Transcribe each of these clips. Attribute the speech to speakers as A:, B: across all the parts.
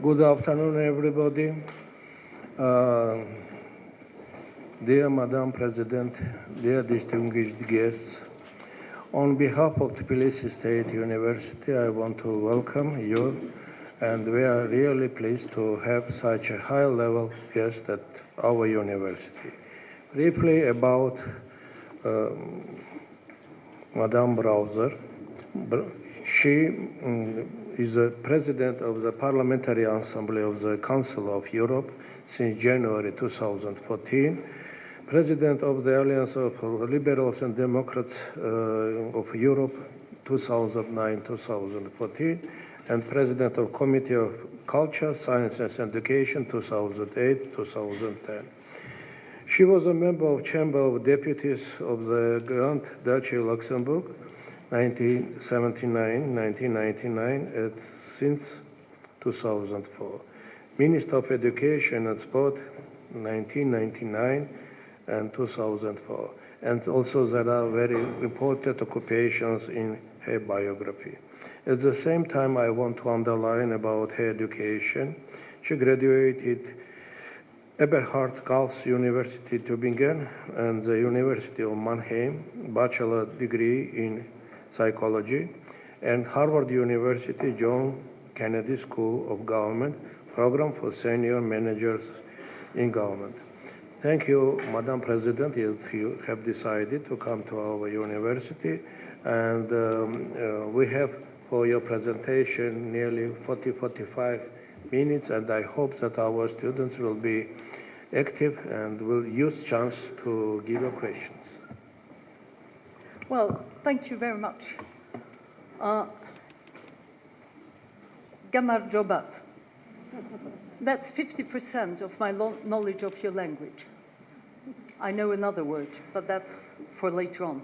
A: Good afternoon, everybody. Dear Madam President, dear distinguished guests, on behalf of Tbilisi State University, I want to welcome you, and we are really pleased to have such a high-level guest at our university. Briefly about Madame Browser. She is the president of the Parliamentary Assembly of the Council of Europe since January 2014, president of the Alliance of Liberals and Democrats of Europe 2009-2014, and president of Committee of Culture, Science and Education 2008-2010. She was a member of Chamber of Deputies of the Grand Duchy of Luxembourg 1979-1999 and since 2004. Minister of Education and Sport 1999 and 2004. And also there are very important occupations in her biography. At the same time, I want to underline about her education. She graduated Eberhard Karls University Tübingen and the University of Mannheim, bachelor degree in psychology, and Harvard University John Kennedy School of Government, program for senior managers in government. Thank you, Madam President, if you have decided to come to our university. And we have for your presentation nearly 40-45 minutes, and I hope that our students will be active and will use chance to give you questions.
B: Well, thank you very much. Gamar Jobat. That's 50% of my knowledge of your language. I know another word, but that's for later on.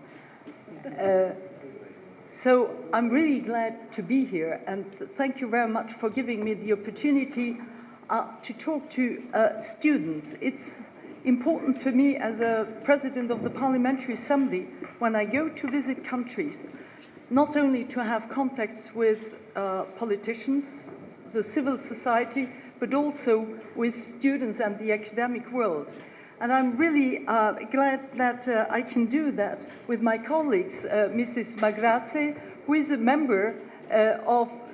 B: So I'm really glad to be here, and thank you very much for giving me the opportunity to talk to students. It's important for me as a president of the Parliamentary Assembly, when I go to visit countries, not only to have contacts with politicians, the civil society, but also with students and the academic world. And I'm really glad that I can do that with my colleagues, Mrs. Magrazzi, who is a member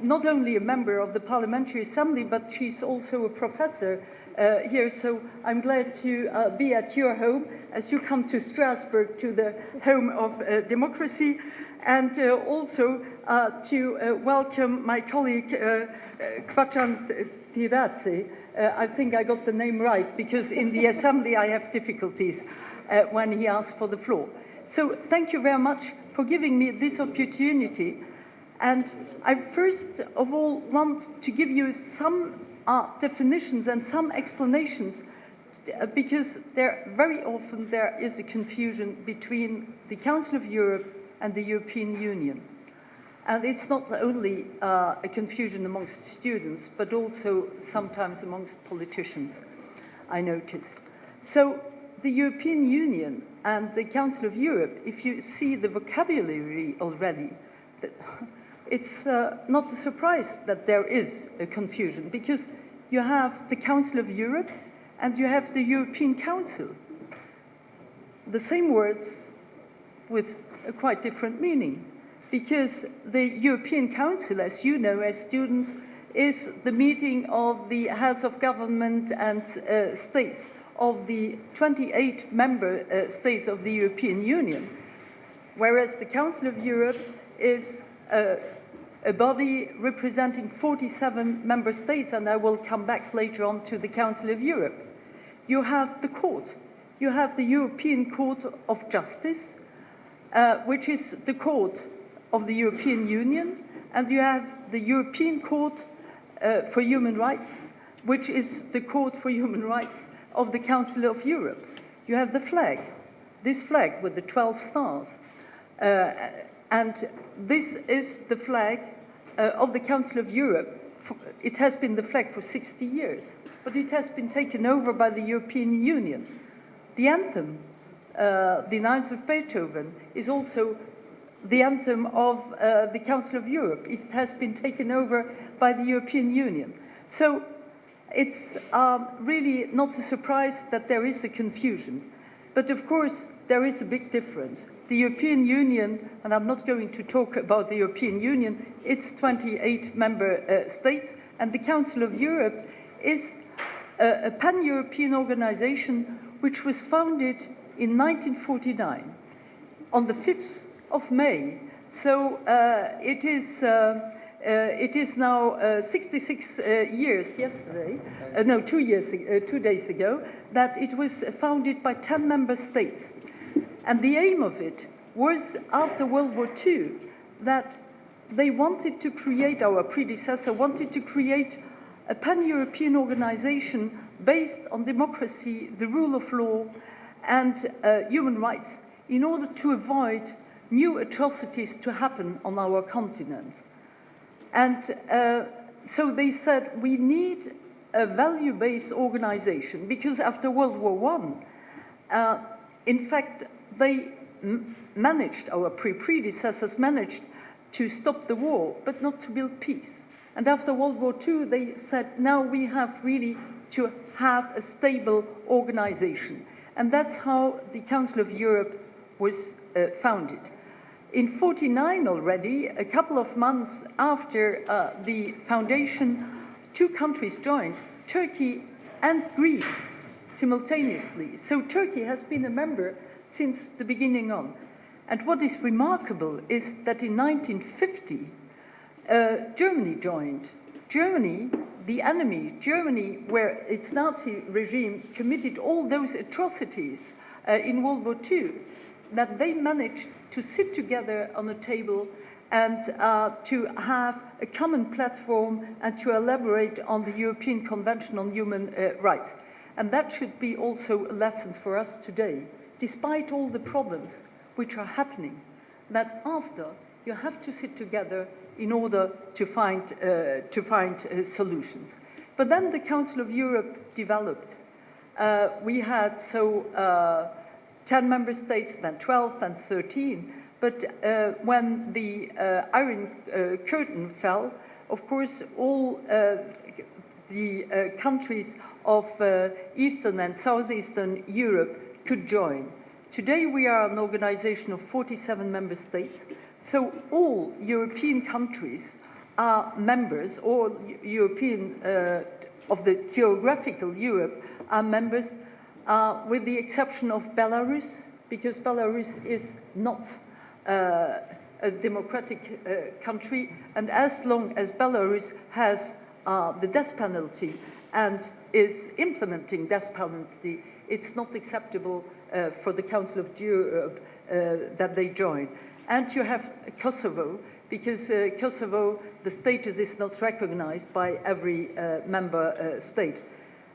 B: not only a member of the Parliamentary Assembly, but she's also a professor here. So I'm glad to be at your home as you come to Strasbourg, to the home of democracy, and also to welcome my colleague Kwachan Tiradze. I think I got the name right, because in the Assembly I have difficulties when he asks for the floor. So thank you very much for giving me this opportunity. And I first of all want to give you some definitions and some explanations, because very often there is a confusion between the Council of Europe and the European Union. And it's not only a confusion amongst students, but also sometimes amongst politicians, I notice. So the European Union and the Council of Europe, if you see the vocabulary already, it's not a surprise that there is a confusion, because you have the Council of Europe and you have the European Council. The same words with a quite different meaning, because the European Council, as you know as students, is the meeting of the heads of government and states of the 28 member states of the European Union, whereas the Council of Europe is a body representing 47 member states, and I will come back later on to the Council of Europe. You have the court. You have the European Court of Justice, which is the court of the European Union, and you have the European Court for Human Rights, which is the Court for Human Rights of the Council of Europe. You have the flag, this flag with the 12 stars. And this is the flag of the Council of Europe. It has been the flag for 60 years, but it has been taken over by the European Union. The anthem, the Ninth of Beethoven, is also the anthem of the Council of Europe. It has been taken over by the European Union. So It's really not a surprise that there is a confusion. But of course, there is a big difference. The European Union, and I'm not going to talk about the European Union, it's 28 member states, and the Council of Europe is a pan-European organization which was founded in 1949 on the 5th of May. So it is now 66 years yesterday, 2 days ago, that it was founded by 10 member states. And the aim of it was, after World War II, that they wanted to create, our predecessor wanted to create a pan-European organization based on democracy, the rule of law, and human rights, in order to avoid new atrocities to happen on our continent. And so they said, we need a value-based organization, because after World War I, in fact, they managed, our predecessors managed to stop the war, but not to build peace. And after World War II, they said, now we have really to have a stable organization. And that's how the Council of Europe was founded. In 1949 already, a couple of months after the foundation, 2 countries joined, Turkey and Greece, simultaneously. So Turkey has been a member since the beginning on. And what is remarkable is that in 1950, Germany joined. Germany, the enemy, Germany, where its Nazi regime committed all those atrocities in World War II, that they managed to sit together on a table and to have a common platform and to elaborate on the European Convention on Human Rights. And that should be also a lesson for us today, despite all the problems which are happening, that after you have to sit together in order to find solutions. But then the Council of Europe developed. We had 10 member states, then 12, then 13. But when the Iron Curtain fell, of course, all the countries of Eastern and Southeastern Europe could join. Today we are an organization of 47 member states, so all European countries are members, all European of the geographical Europe are members, with the exception of Belarus, because Belarus is not a democratic country, and as long as Belarus has the death penalty and is implementing death penalty, it's not acceptable for the Council of Europe that they join. And you have Kosovo, because Kosovo, the status is not recognized by every member state.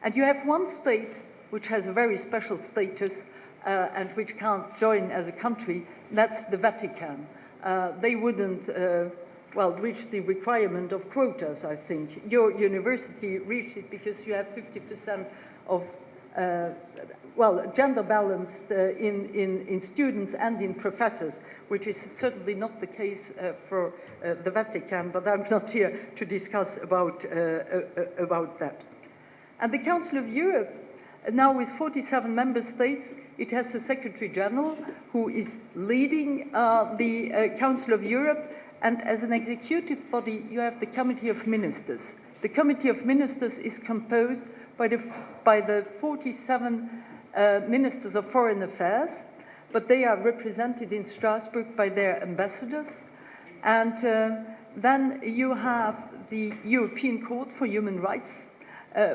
B: And you have one state which has a very special status and which can't join as a country, that's the Vatican. They wouldn't reach the requirement of quotas, I think. Your university reached it because you have 50% of gender balanced in students and in professors, which is certainly not the case for the Vatican, but I'm not here to discuss about that. And the Council of Europe, now with 47 member states, it has a Secretary General who is leading the Council of Europe, and as an executive body, you have the Committee of Ministers. The Committee of Ministers is composed by the 47 ministers of foreign affairs, but they are represented in Strasbourg by their ambassadors. And then you have the European Court for Human Rights,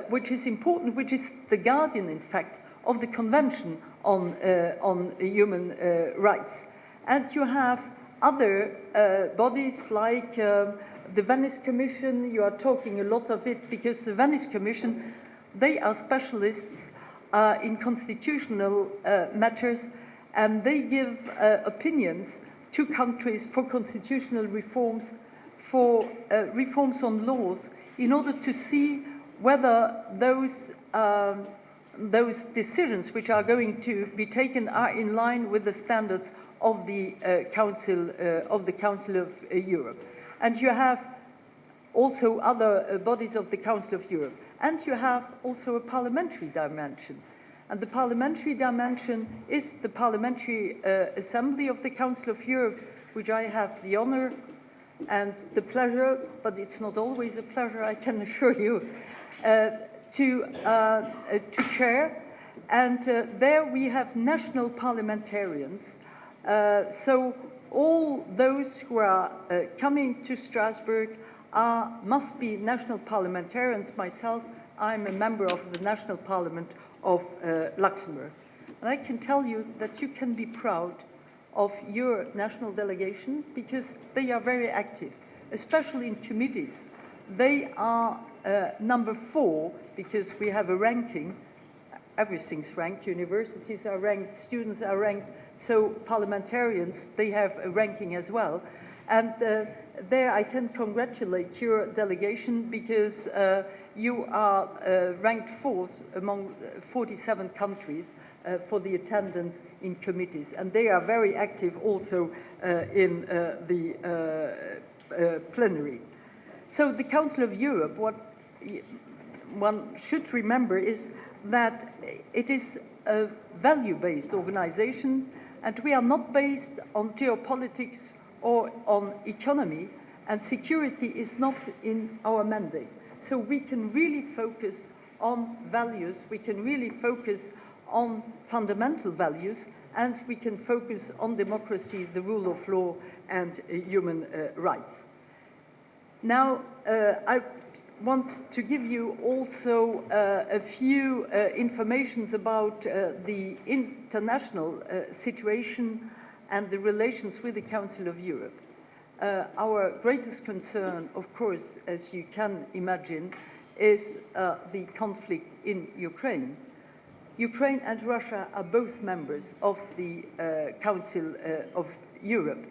B: which is important, which is the guardian, in fact, of the Convention on Human Rights. And you have other bodies like the Venice Commission. You are talking a lot of it because the Venice Commission, they are specialists in constitutional matters, and they give opinions to countries for constitutional reforms, for reforms on laws, in order to see whether those decisions which are going to be taken are in line with the standards of the Council of Europe. And you have also other bodies of the Council of Europe. And you have also a parliamentary dimension. And the parliamentary dimension is the Parliamentary Assembly of the Council of Europe, which I have the honor and the pleasure, but it's not always a pleasure, I can assure you, to chair. And there we have national parliamentarians. So all those who are coming to Strasbourg must be national parliamentarians. Myself, I'm a member of the National Parliament of Luxembourg. And I can tell you that you can be proud of your national delegation because they are very active, especially in committees. They are number 4 because we have a ranking. Everything's ranked, universities are ranked, students are ranked, so parliamentarians, they have a ranking as well. And there I can congratulate your delegation because you are ranked 4th among 47 countries for the attendance in committees. And they are very active also in the plenary. So the Council of Europe, what one should remember is that it is a value-based organization, and we are not based on geopolitics or on economy, and security is not in our mandate. So we can really focus on values, we can really focus on fundamental values, and we can focus on democracy, the rule of law, and human rights. Now, I want to give you also a few informations about the international situation and the relations with the Council of Europe. Our greatest concern, of course, as you can imagine, is the conflict in Ukraine. Ukraine and Russia are both members of the Council of Europe.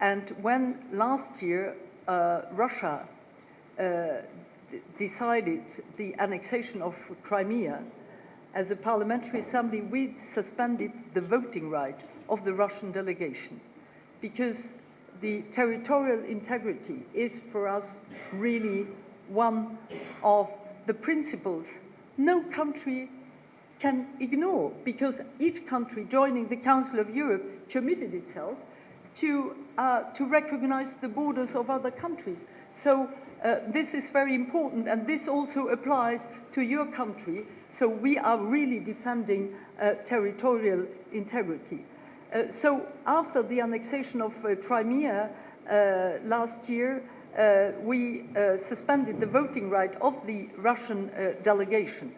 B: And when last year Russia decided the annexation of Crimea, as a parliamentary assembly, we suspended the voting right of the Russian delegation because the territorial integrity is for us really one of the principles no country can ignore, because each country joining the Council of Europe committed itself to recognize the borders of other countries. So this is very important, and this also applies to your country. So we are really defending territorial integrity. So after the annexation of Crimea last year, we suspended the voting right of the Russian delegation.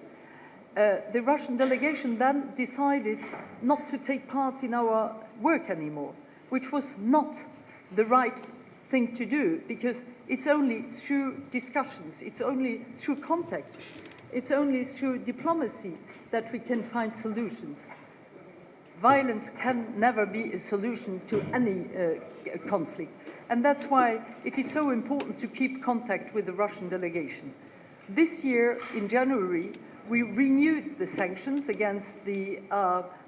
B: The Russian delegation then decided not to take part in our work anymore, which was not the right thing to do, because it's only through discussions, it's only through contacts, it's only through diplomacy that we can find solutions. Violence can never be a solution to any conflict. And that's why it is so important to keep contact with the Russian delegation. This year, in January, we renewed the sanctions against the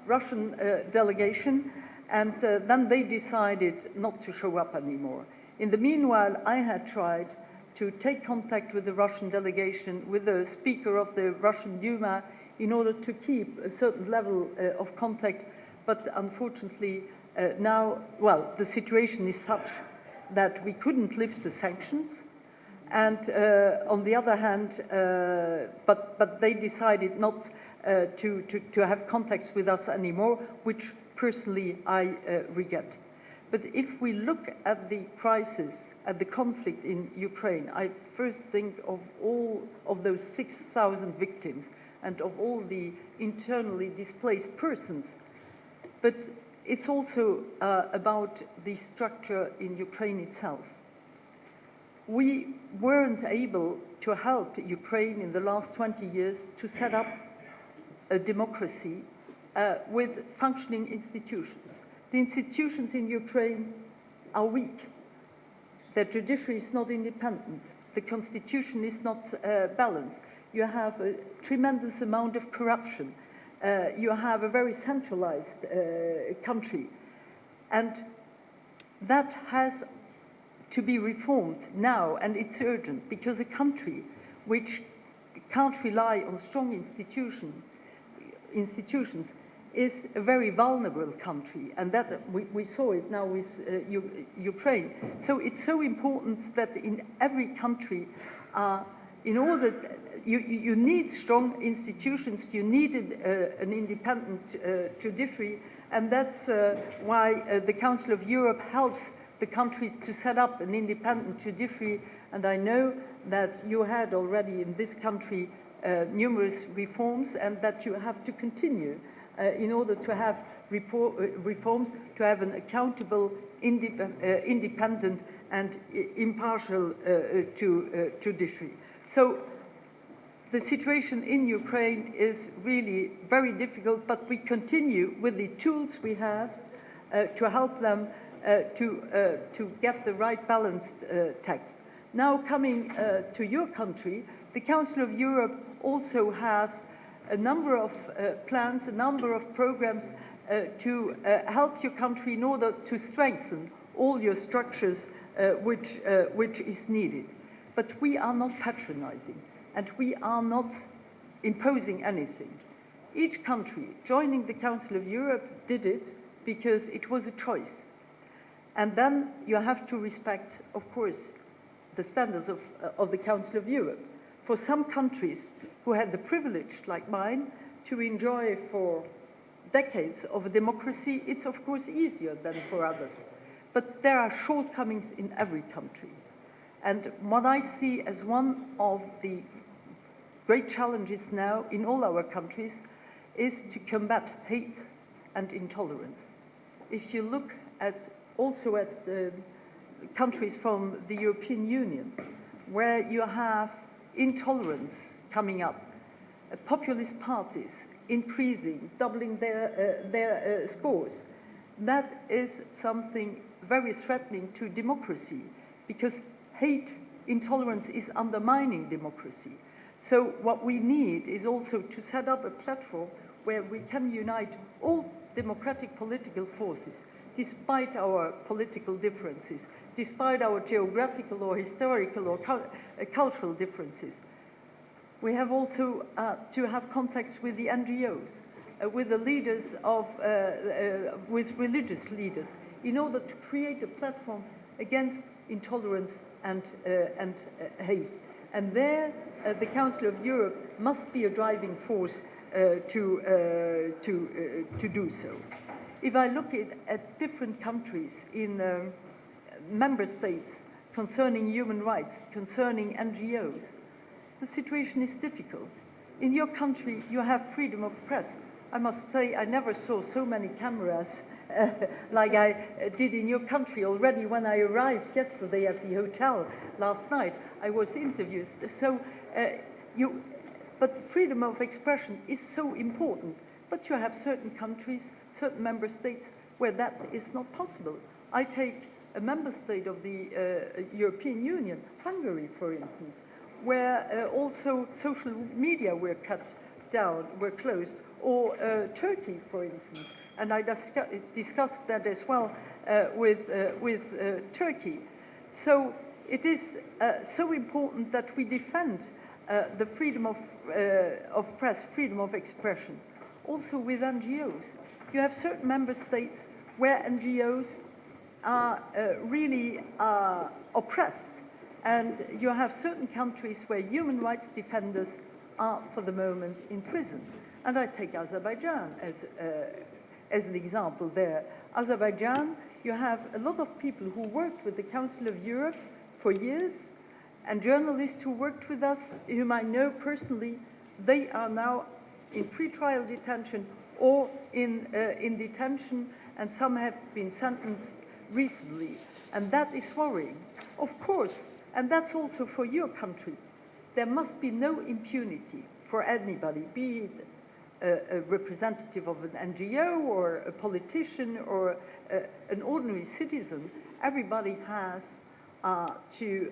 B: Russian delegation, and then they decided not to show up anymore. In the meanwhile, I had tried to take contact with the Russian delegation, with the Speaker of the Russian Duma, in order to keep a certain level of contact. But unfortunately, now, well, the situation is such that we couldn't lift the sanctions. And on the other hand, but they decided not to have contacts with us anymore, which personally I regret. But if we look at the crisis, at the conflict in Ukraine, I first think of all of those 6,000 victims and of all the internally displaced persons. But it's also about the structure in Ukraine itself. We weren't able to help Ukraine in the last 20 years to set up a democracy with functioning institutions. The institutions in Ukraine are weak. The judiciary is not independent. The constitution is not balanced. You have a tremendous amount of corruption. You have a very centralized country. And that has to be reformed now, and it's urgent, because a country which can't rely on strong institutions is a very vulnerable country, and that we saw it now with Ukraine. So it's so important that in every country, in order, you need strong institutions, you need an independent judiciary, and that's why the Council of Europe helps the countries to set up an independent judiciary. And I know that you had already in this country numerous reforms, and that you have to continue in order to have reforms, to have an accountable, independent and impartial judiciary. So the situation in Ukraine is really very difficult, but we continue with the tools we have to help them to get the right balanced text. Now coming to your country, the Council of Europe also has a number of plans, a number of programs to help your country in order to strengthen all your structures which is needed. But we are not patronizing, and we are not imposing anything. Each country joining the Council of Europe did it because it was a choice. And then you have to respect, of course, the standards of the Council of Europe. For some countries who had the privilege, like mine, to enjoy for decades of a democracy, it's of course easier than for others. But there are shortcomings in every country. And what I see as one of the great challenges now in all our countries is to combat hate and intolerance. If you look also at countries from the European Union, where you have intolerance coming up, populist parties increasing, doubling their scores, that is something very threatening to democracy, because hate, intolerance is undermining democracy. So what we need is also to set up a platform where we can unite all democratic political forces, despite our political differences, despite our geographical or historical or cultural differences. We have also to have contacts with the NGOs, with the leaders with religious leaders, in order to create a platform against intolerance and hate. And there, the Council of Europe must be a driving force to do so. If I look at different countries in member states concerning human rights, concerning NGOs, the situation is difficult. In your country, you have freedom of press. I must say, I never saw so many cameras like I did in your country. Already when I arrived yesterday at the hotel last night, I was interviewed. So, but freedom of expression is so important. But you have certain countries, certain member states, where that is not possible. I take a member state of the European Union, Hungary, for instance, where also social media were cut down, were closed, or Turkey, for instance. And I discussed that as well with Turkey. So it is so important that we defend the freedom of press, freedom of expression. Also with NGOs. You have certain member states where NGOs are really oppressed, and you have certain countries where human rights defenders are, for the moment, in prison. And I take Azerbaijan as an example there. Azerbaijan, you have a lot of people who worked with the Council of Europe for years, and journalists who worked with us, whom I know personally, they are now in pre-trial detention or in detention, and some have been sentenced recently. And that is worrying. Of course, and that's also for your country, there must be no impunity for anybody, be it a representative of an NGO or a politician or an ordinary citizen. Everybody has to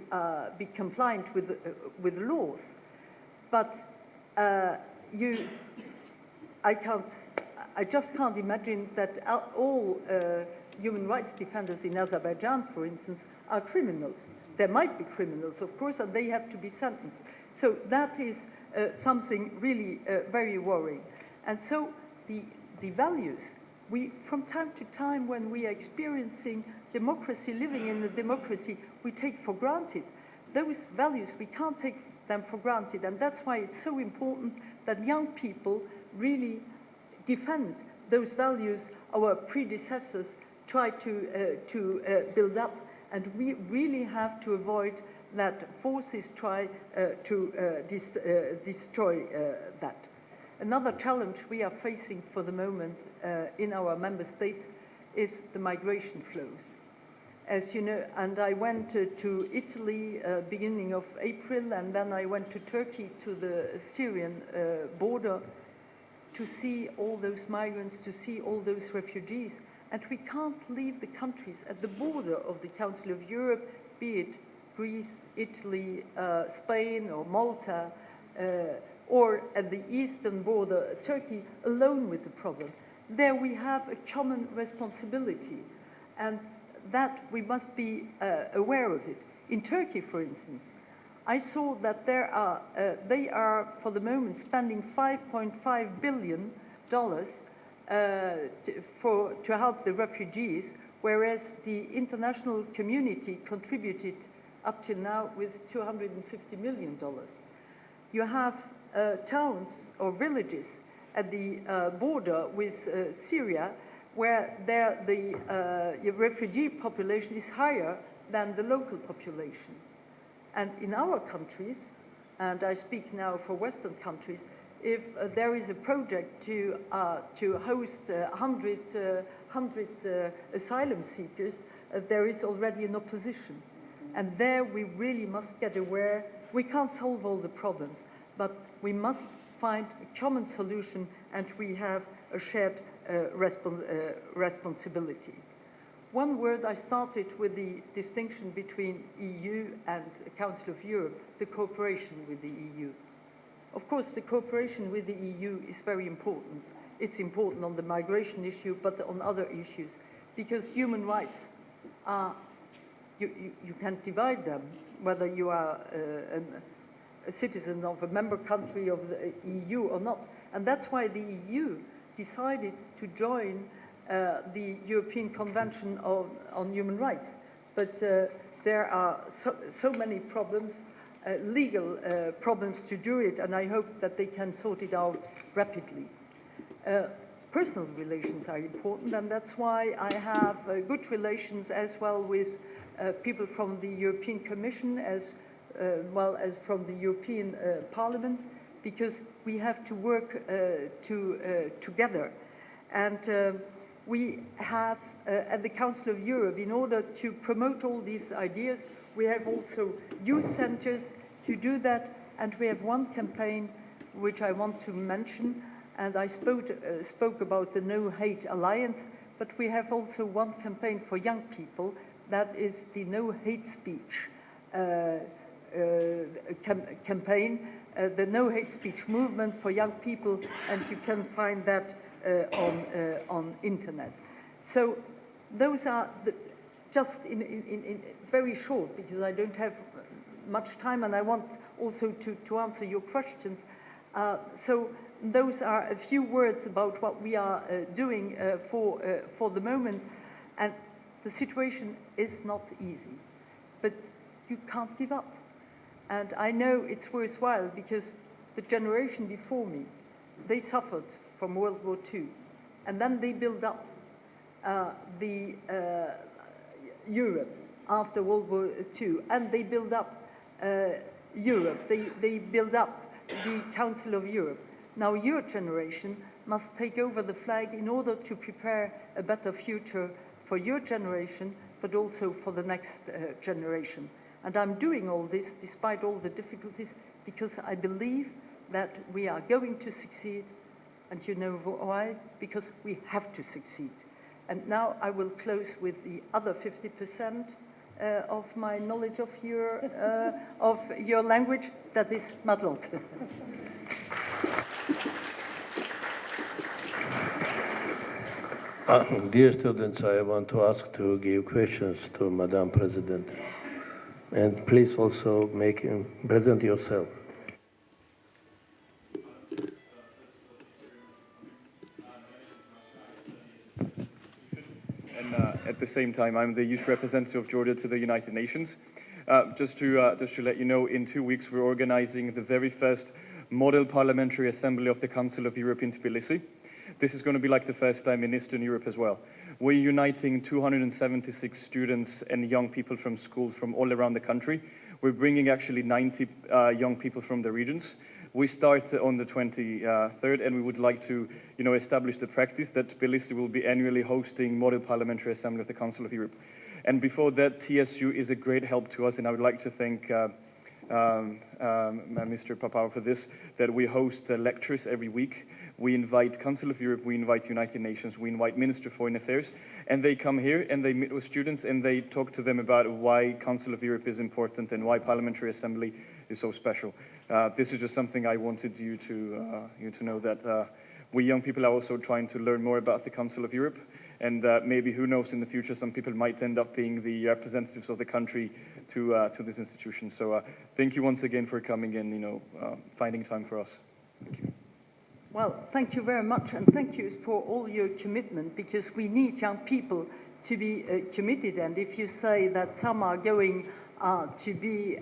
B: be compliant with laws. But I just can't imagine that all human rights defenders in Azerbaijan, for instance, are criminals. There might be criminals, of course, and they have to be sentenced. So that is something really very worrying. And so the values, from time to time when we are experiencing democracy, living in a democracy, we take for granted. Those values, we can't take them for granted, and that's why it's so important that young people really defend those values our predecessors tried to build up, and we really have to avoid that forces try to destroy that. Another challenge we are facing for the moment in our member states is the migration flows. As you know, and I went to Italy beginning of April, and then I went to Turkey, to the Syrian border, to see all those migrants, to see all those refugees. And we can't leave the countries at the border of the Council of Europe, be it Greece, Italy, Spain, or Malta, or at the eastern border, Turkey, alone with the problem. There we have a common responsibility, and that we must be aware of it. In Turkey, for instance, I saw that they are, for the moment, spending $5.5 billion to help the refugees, whereas the international community contributed up to now with $250 million. You have towns or villages at the border with Syria, where the refugee population is higher than the local population. And in our countries, and I speak now for Western countries, if there is a project to host 100 asylum seekers, there is already an opposition. And there we really must get aware. We can't solve all the problems, but we must find a common solution, and we have a shared responsibility. One word, I started with the distinction between EU and Council of Europe, the cooperation with the EU. Of course, the cooperation with the EU is very important. It's important on the migration issue, but on other issues, because human rights are, you can't divide them, whether you are a citizen of a member country of the EU or not. And that's why the EU decided to join the European Convention on Human Rights. But there are so many problems, legal problems to do it, and I hope that they can sort it out rapidly. Personal relations are important, and that's why I have good relations as well with people from the European Commission as well as from the European Parliament, because we have to work together. And we have, at the Council of Europe, in order to promote all these ideas, we have also youth centers to do that, and we have one campaign which I want to mention, and I spoke about the No Hate Alliance, but we have also one campaign for young people, that is the No Hate Speech campaign, the No Hate Speech movement for young people, and you can find that on internet. So those are just in very short, because I don't have much time, and I want also to answer your questions. So those are a few words about what we are doing for the moment, and the situation is not easy, but you can't give up. And I know it's worthwhile, because the generation before me, they suffered from World War II, and then they built up the Europe after World War II, and they built up Europe, they built up the Council of Europe. Now your generation must take over the flag in order to prepare a better future for your generation, but also for the next generation. And I'm doing all this despite all the difficulties, because I believe that we are going to succeed. And you know why? Because we have to succeed. And now I will close with the other 50% of my knowledge of your language, that is Madlot.
A: Dear students, I want to ask to give questions to Madam President. And please also present yourself.
C: And at the same time, I'm the youth representative of Georgia to the United Nations. Just to let you know, in 2 weeks, we're organizing the very first Model Parliamentary Assembly of the Council of Europe in Tbilisi. This is going to be like the first time in Eastern Europe as well. We're uniting 276 students and young people from schools from all around the country. We're bringing actually 90 young people from the regions. We start on the 23rd, and we would like to, establish the practice that Tbilisi will be annually hosting Model Parliamentary Assembly of the Council of Europe. And before that, TSU is a great help to us, and I would like to thank Mr. Papao for this, that we host lectures every week. We invite Council of Europe, we invite United Nations, we invite Minister of Foreign Affairs, and they come here and they meet with students and they talk to them about why Council of Europe is important and why Parliamentary Assembly is so special. This is just something I wanted you to know, that we young people are also trying to learn more about the Council of Europe, and maybe, who knows, in the future some people might end up being the representatives of the country to this institution. So thank you once again for coming and finding time for us. Thank you.
B: Well, thank you very much, and thank you for all your commitment, because we need young people to be committed. And if you say that some are going to be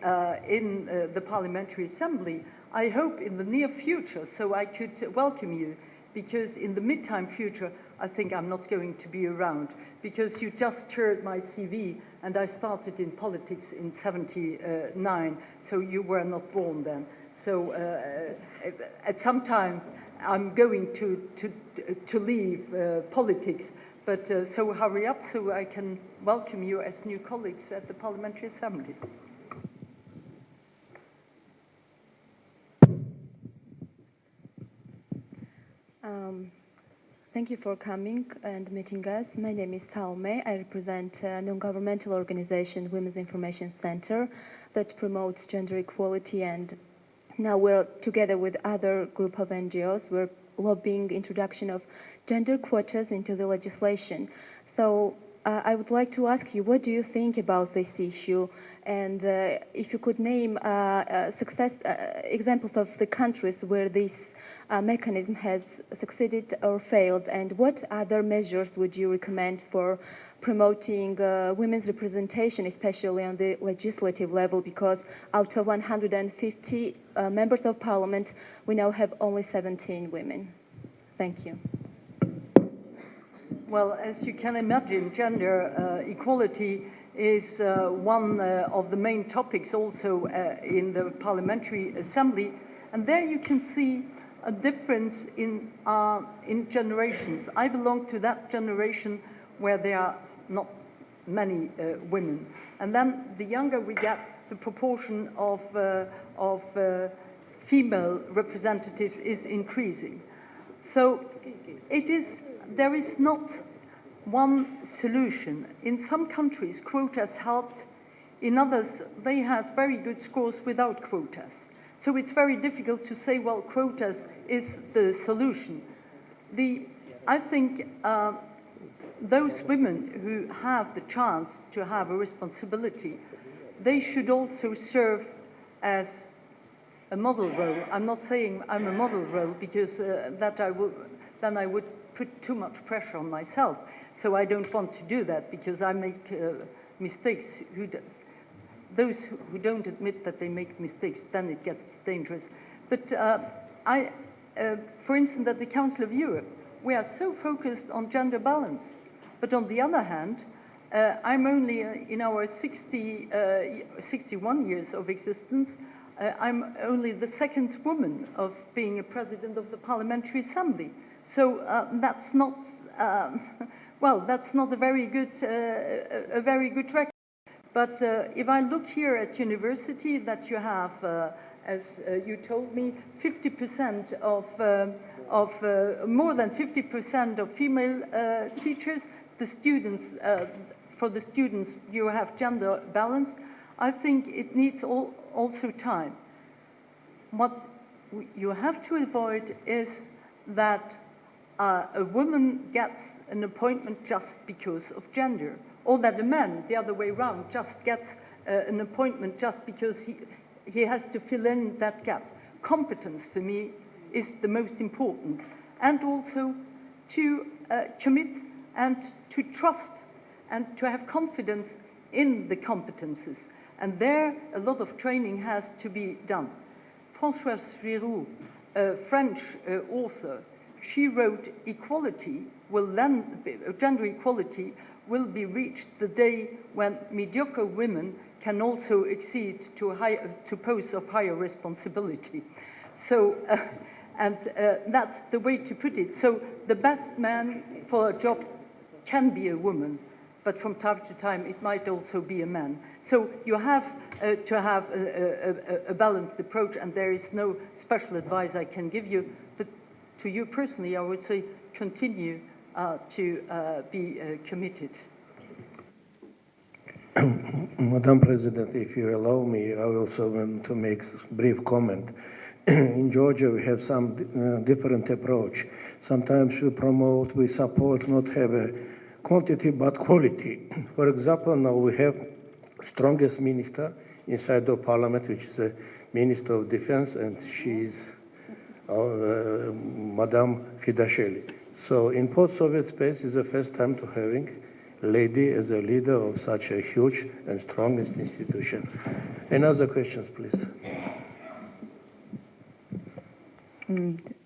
B: in the Parliamentary Assembly, I hope in the near future, so I could welcome you, because in the mid-time future, I think I'm not going to be around, because you just heard my CV, and I started in politics in '79, so you were not born then. So at some time, I'm going to leave politics, but so hurry up so I can welcome you as new colleagues at the Parliamentary Assembly.
D: Thank you for coming and meeting us. My name is Taume. I represent a non-governmental organization, Women's Information Center, that promotes gender equality, and now we're together with other group of NGOs. We're lobbying introduction of gender quotas into the legislation. So I would like to ask you, what do you think about this issue? And if you could name success examples of the countries where this mechanism has succeeded or failed, and what other measures would you recommend for promoting women's representation, especially on the legislative level, because out of 150 members of parliament, we now have only 17 women. Thank you.
B: Well, as you can imagine, gender equality is one of the main topics also in the Parliamentary Assembly, and there you can see a difference in generations. I belong to that generation where there are not many women, and then the younger we get, the proportion of female representatives is increasing. So there is not one solution. In some countries, quotas helped. In others, they had very good scores without quotas. So it's very difficult to say, well, quotas is the solution. I think those women who have the chance to have a responsibility, they should also serve as a model role. I'm not saying I'm a model role, because then I would put too much pressure on myself. So I don't want to do that, because I make mistakes. Those who don't admit that they make mistakes, then it gets dangerous. But for instance, at the Council of Europe, we are so focused on gender balance. But on the other hand, I'm only in our 61 years of existence, I'm only the second woman of being a president of the Parliamentary Assembly. So that's not, that's not a very good record. But if I look here at university, that you have, as you told me, 50% of more than 50% of female teachers. The students, for the students, you have gender balance. I think it needs also time. What you have to avoid is that a woman gets an appointment just because of gender, or that a man, the other way around, just gets an appointment just because he has to fill in that gap. Competence, for me, is the most important, and also to commit and to trust and to have confidence in the competences. And there, a lot of training has to be done. Françoise Giroud, a French author, she wrote, equality will then, gender equality will be reached the day when mediocre women can also accede to posts of higher responsibility. So, that's the way to put it. So the best man for a job can be a woman, but from time to time it might also be a man. So you have to have a balanced approach, and there is no special advice I can give you. But to you personally, I would say continue to be committed.
A: Madam President, if you allow me, I also want to make a brief comment. In Georgia, we have some different approach. Sometimes we promote, we support, not have a quantity but quality. For example, now we have strongest minister inside the parliament, which is the Minister of Defense, and she is Madame Fidasheli. So in post-Soviet space is the first time to having lady as a leader of such a huge and strongest institution. Any other questions, please?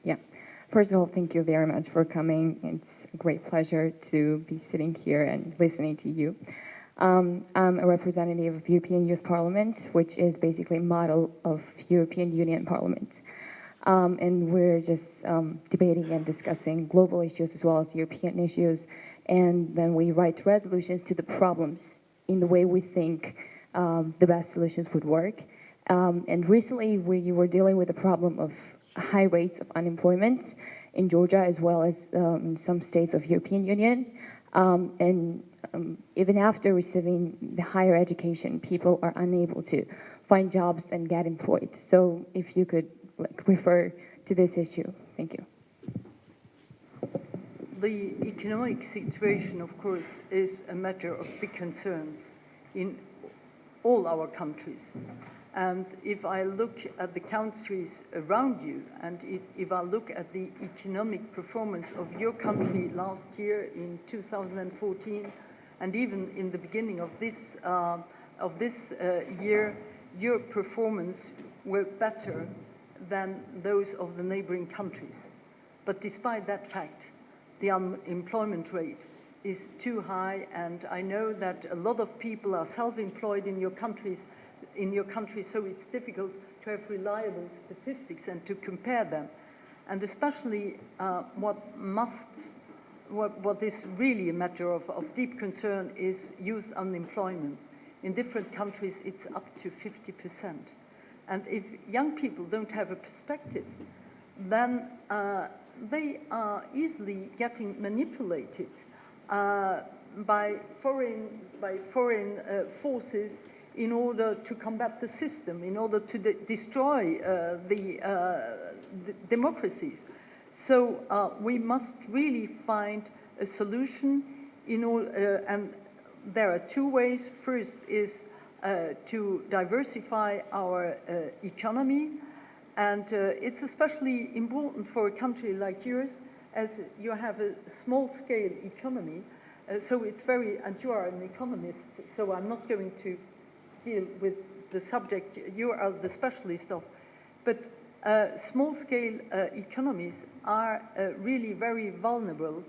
E: Yeah. First of all, thank you very much for coming. It's a great pleasure to be sitting here and listening to you. I'm a representative of European Youth Parliament, which is basically a model of European Union Parliament. And we're just debating and discussing global issues as well as European issues. And then we write resolutions to the problems in the way we think the best solutions would work. And recently we were dealing with the problem of high rates of unemployment in Georgia as well as in some states of European Union. Even after receiving the higher education, people are unable to find jobs and get employed. So if you could refer to this issue. Thank you.
B: The economic situation, of course, is a matter of big concerns in all our countries. And if I look at the countries around you, and if I look at the economic performance of your country last year in 2014, and even in the beginning of this year, your performance were better than those of the neighboring countries. But despite that fact, the unemployment rate is too high, and I know that a lot of people are self-employed in your country, so it's difficult to have reliable statistics and to compare them. And especially what is really a matter of deep concern is youth unemployment. In different countries, it's up to 50%. And if young people don't have a perspective, then they are easily getting manipulated by foreign forces in order to combat the system, in order to destroy the democracies. So we must really find a solution and there are two ways. First is to diversify our economy, and it's especially important for a country like yours, as you have a small-scale economy, so it's and you are an economist, so I'm not going to deal with the subject you are the specialist of, but small-scale economies are really very vulnerable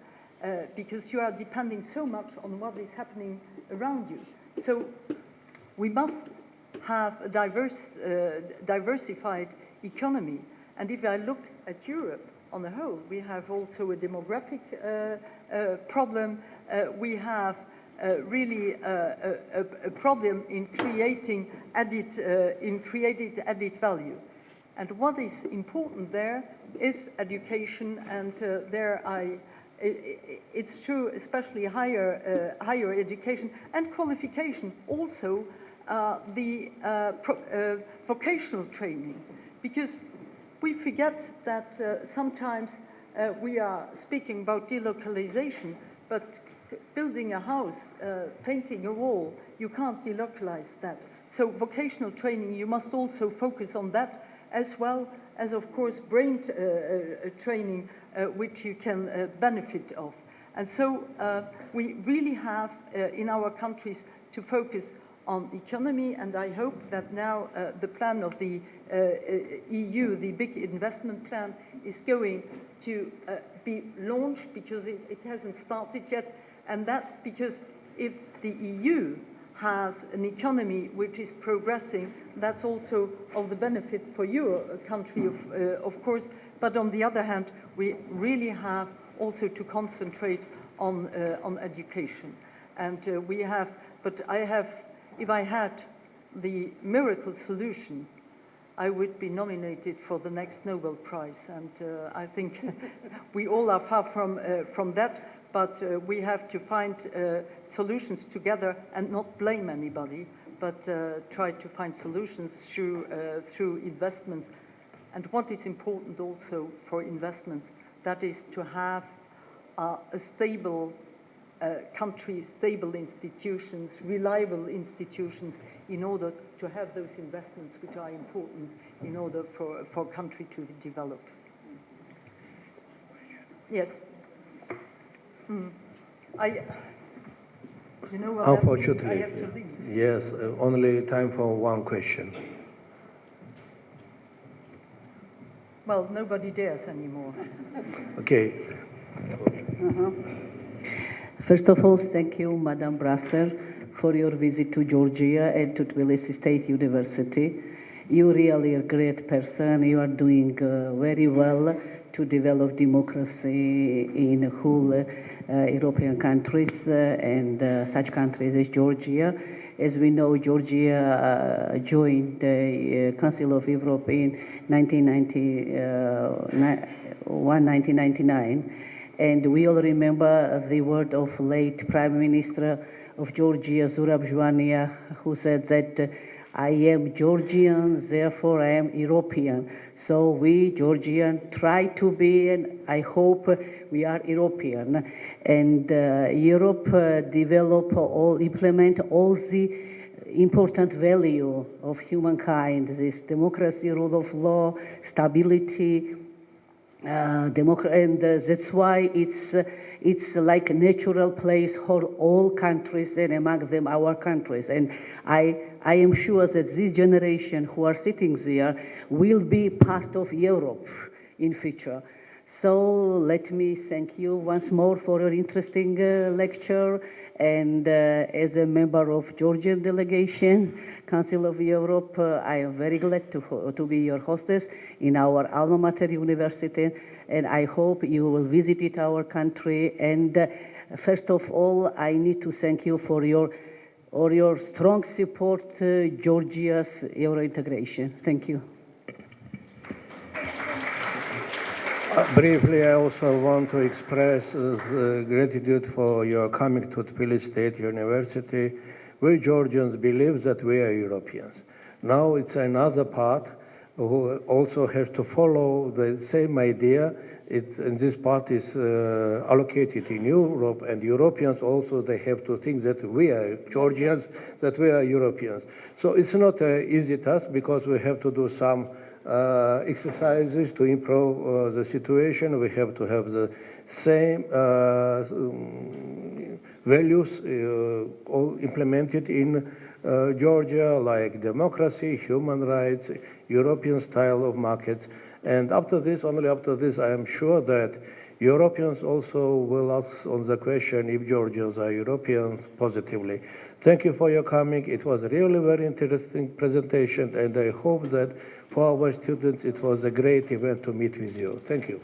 B: because you are depending so much on what is happening around you. So we must have a diversified economy. And if I look at Europe on the whole, we have also a demographic problem. We have really a problem in creating added value. And what is important there is education, and it's true, especially higher education and qualification, also the vocational training, because we forget that sometimes we are speaking about delocalization, but building a house, painting a wall, you can't delocalize that. So vocational training, you must also focus on that, as well as, of course, brain training, which you can benefit of. And so we really have in our countries to focus on economy, and I hope that now the plan of the EU, the big investment plan, is going to be launched, because it hasn't started yet, and that because if the EU has an economy which is progressing, that's also of the benefit for your country, of course, but on the other hand, we really have also to concentrate on education. And we have, but I have, if I had the miracle solution, I would be nominated for the next Nobel Prize. And I think we all are far from that, but we have to find solutions together and not blame anybody, but try to find solutions through investments. And what is important also for investments, that is to have a stable country, stable institutions, reliable institutions, in order to have those investments which are important in order for a country to develop. Yes. You know what
A: Unfortunately,
B: I have to leave.
A: yes, only time for one question.
B: Well, nobody dares anymore.
A: Okay.
F: First of all, thank you, Madam Brasser, for your visit to Georgia and to Tbilisi State University. You really a great person. You are doing very well to develop democracy in whole European countries and such countries as Georgia. As we know, Georgia joined the Council of Europe in 1999. And we all remember the word of late Prime Minister of Georgia, Zurab Zhuania, who said that I am Georgian, therefore I am European. So we Georgian try to be, and I hope we are European. And Europe implement all the important value of humankind, this democracy, rule of law, stability, and that's why it's like a natural place for all countries, and among them our countries. And I am sure that this generation who are sitting there will be part of Europe in future. So let me thank you once more for your interesting lecture. And as a member of Georgian delegation, Council of Europe, I am very glad to be your hostess in our alma mater university, and I hope you will visit our country. And first of all, I need to thank you for your strong support Georgia's Euro integration. Thank you.
A: Briefly, I also want to express gratitude for your coming to Tbilisi State University. We Georgians believe that we are Europeans. Now it's another part who also has to follow the same idea. And this part is allocated in Europe, and Europeans also, they have to think that we are Georgians, that we are Europeans. So it's not an easy task, because we have to do some exercises to improve the situation. We have to have the same values all implemented in Georgia, like democracy, human rights, European style of markets. And after this, only after this, I am sure that Europeans also will ask on the question if Georgians are Europeans positively. Thank you for your coming. It was really very interesting presentation, and I hope that for our students it was a great event to meet with you. Thank you.